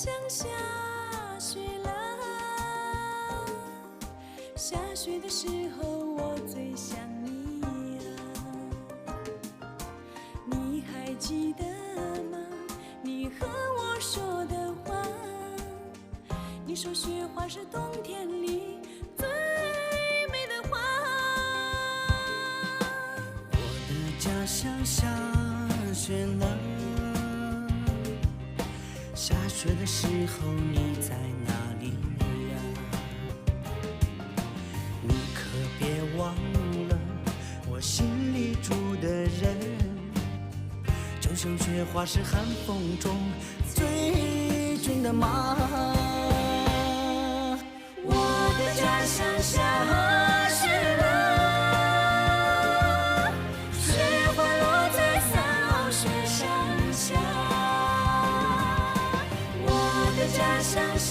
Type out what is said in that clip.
乡下雪了，下雪的时候我最想你呀。你还记得吗？你和我说的话，你说雪花是冬天里最美的花。我的家乡下雪了，下雪的时候你在哪里呀？你可别忘了我心里住的人，就像雪花是寒风中最俊的马。我的家乡下雪了，雪花落在3号雪山下。我的家乡下